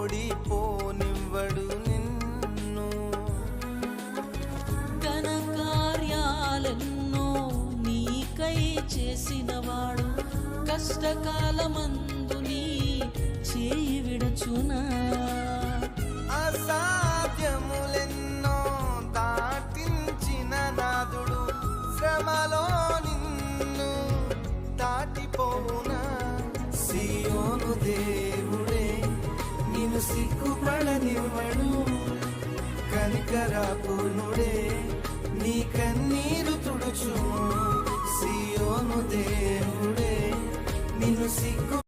ఓడిపోనివ్వడు నిన్ను. ఘన కార్యాలెన్నో నీకై చేసినవాడు కష్టకాలమందు నీ చేయి విడచునా. అసాధ్యములెన్నో దాటించిన నాదుడు శ్రమలో నిన్ను దాటిపోవునా. సియోను దేవుడే నిన్ను సిగ్గుపడనివ్వడు, కనికరాపూర్ణుడే నీ కన్నీరు తుడుచును. సియోను దేవుడే నిన్ను సిగ్గు